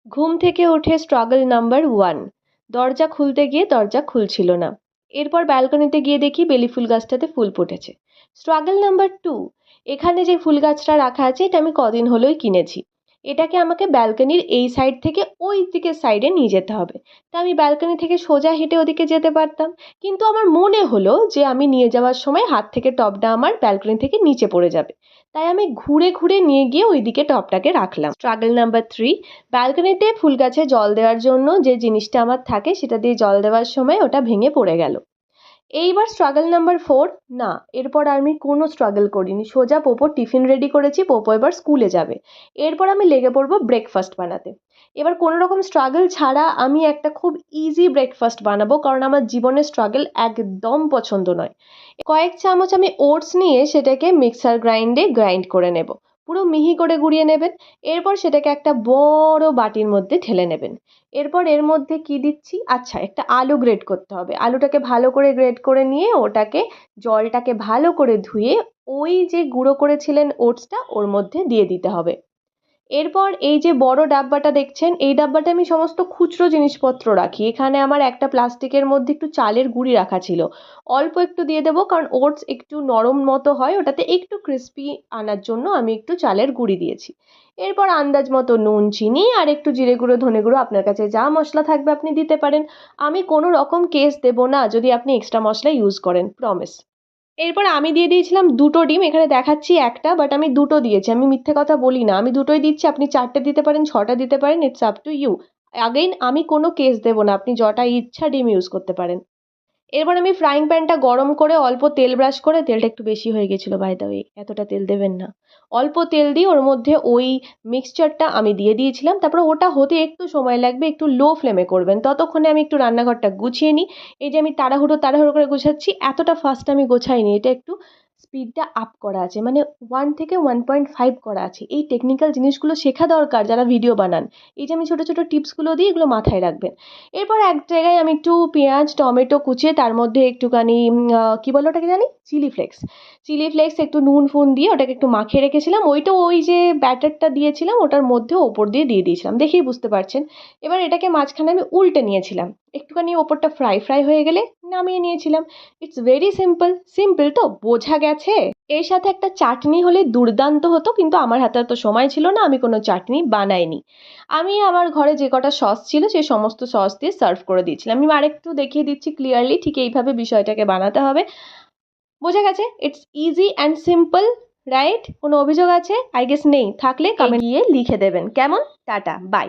ঘুম থেকে উঠে স্ট্রাগল নাম্বার 1। দরজা খুলতে গিয়ে দরজা খুলছিল না। এরপর ব্যালকনিতে গিয়ে দেখি বেলি ফুল গাছটাতে ফুল ফুটেছে। Struggle number 2। এখানে যে ফুল গাছটা রাখা আছে এটা আমি কদিন হলোই কিনেছি। এটাকে আমাকে ব্যালকনির এই সাইড থেকে ওই দিকের সাইডে নিয়ে যেতে হবে। তা আমি ব্যালকনি থেকে সোজা হেঁটে ওদিকে যেতে পারতাম, কিন্তু আমার মনে হলো যে আমি নিয়ে যাওয়ার সময় হাত থেকে টবটা আমার ব্যালকনি থেকে নিচে পড়ে যাবে। তাই আমি ঘুরে ঘুরে নিয়ে গিয়ে ওইদিকে টবটাকে রাখলাম। Struggle number 3। ব্যালকনিতে ফুল গাছে জল দেওয়ার জন্য যে জিনিসটা আমার থাকে সেটা দিয়ে জল দেওয়ার সময় ওটা ভেঙে পড়ে গেল। এইবার স্ট্রাগল নাম্বার 4। না, এরপর আমি কোনো স্ট্রাগল করিনি, সোজা পোপোর টিফিন রেডি করেছি, পোপো এবার স্কুলে যাবে। এরপর আমি লেগে পড়বো ব্রেকফাস্ট বানাতে। এবার কোনো রকম স্ট্রাগল ছাড়া আমি একটা খুব ইজি ব্রেকফাস্ট বানাবো, কারণ আমার জীবনে স্ট্রাগল একদম পছন্দ নয়। কয়েক চামচ আমি ওটস নিয়ে সেটাকে মিক্সার গ্রাইন্ডে গ্রাইন্ড করে নেব। পুরো মিহি করে গুঁড়িয়ে নেবেন। এরপর সেটাকে একটা বড় বাটির মধ্যে ঢেলে নেবেন। এরপর এর মধ্যে কি দিচ্ছি, আচ্ছা, একটা আলু গ্রেট করতে হবে। আলুটাকে ভালো করে গ্রেট করে নিয়ে ওটাকে জলটাকে ভালো করে ধুয়ে ওই যে গুঁড়ো করেছিলেন ওটসটা ওর মধ্যে দিয়ে দিতে হবে। এরপর এই যে বড় ডাব্বাটা দেখছেন, এই ডাব্বাটা আমি সমস্ত খুচরো জিনিসপত্র রাখি। এখানে আমার একটা প্লাস্টিকের মধ্যে একটু চালের গুঁড়ি রাখা ছিল। অল্প একটু দিয়ে দেবো, কারণ ওটস একটু নরম মতো হয়, ওটাতে একটু ক্রিস্পি আনার জন্য আমি একটু চালের গুঁড়ি দিয়েছি। এরপর আন্দাজ মতো নুন, চিনি আর একটু জিরে গুঁড়ো, ধনে গুঁড়ো, আপনার কাছে যা মশলা থাকবে আপনি দিতে পারেন। আমি কোনো রকম কেস দেবো না যদি আপনি এক্সট্রা মশলা ইউজ করেন, প্রমিস। এরপর আমি দিয়ে দিয়েছিলাম 2টো ডিম। এখানে দেখাচ্ছি একটা, বাট আমি 2টো দিয়েছি, আমি মিথ্যে কথা বলি না, আমি 2টোই দিচ্ছি। আপনি 4টে দিতে পারেন, 6টা দিতে পারেন, it's up to you. Again আমি কোনো কেস দেবো না, আপনি যটা ইচ্ছা ডিম ইউজ করতে পারেন। এরপর আমি ফ্রাইং প্যানটা গরম করে অল্প তেল ব্রাশ করে, তেলটা একটু বেশি হয়ে গেছিলো বাই দ্য ওয়ে, এতটা তেল দেবেন না। অল্প তেল দিয়ে ওর মধ্যে ওই মিক্সচারটা আমি দিয়ে দিয়েছিলাম। তারপরে ওটা হতে একটু সময় লাগবে, একটু লো ফ্লেমে করবেন। ততক্ষণে আমি একটু রান্নাঘরটা গুছিয়ে নিই। এই যে আমি তাড়াহুড়ো তাড়াহুড়ো করে গোছাচ্ছি, এতটা ফাস্ট আমি গোছাইনি, এটা একটু স্পিডটা আপ করা আছে, মানে 1 থেকে 1.5 করা আছে। এই টেকনিক্যাল জিনিসগুলো শেখা দরকার যারা ভিডিও বানান। এই যে আমি ছোটো ছোটো টিপসগুলো দিই, এগুলো মাথায় রাখবেন। এরপর এক জায়গায় আমি একটু পেঁয়াজ টমেটো কুচিয়ে তার মধ্যে একটুখানি কী বলে ওটাকে জানি, চিলি ফ্লেক্স। চিলি ফ্লেক্স একটু নুন ফুন দিয়ে ওটাকে একটু মাখিয়ে রেখেছিলাম। ওইটা ওই যে ব্যাটারটা দিয়েছিলাম ওটার মধ্যে ওপর দিয়ে দিয়ে দিয়েছিলাম, দেখেই বুঝতে পারছেন। এবার এটাকে মাঝখানে আমি উল্টে নিয়েছিলাম, একটুখানি ওপরটা ফ্রাই ফ্রাই হয়ে গেলে নামিয়ে নিয়েছিলাম। It's very simple. সিম্পল তো বোঝা গেছে। এর সাথে একটা চাটনি হলে দুর্দান্ত হতো, কিন্তু আমার হাতে তো সময় ছিল না, আমি কোনো চাটনি বানাইনি। আমি আমার ঘরে যে কটা সস ছিল সেই সমস্ত সস দিয়ে সার্ভ করে দিয়েছিলাম। আমি আরেকটু দেখিয়ে দিচ্ছি ক্লিয়ারলি, ঠিক এইভাবে বিষয়টাকে বানাতে হবে। বোঝা গেছে? It's easy and simple, right? কোনো অভিযোগ আছে? আই গেস নেই। থাকলে কমেন্ট গিয়ে লিখে দেবেন। কেমন? Tata, by.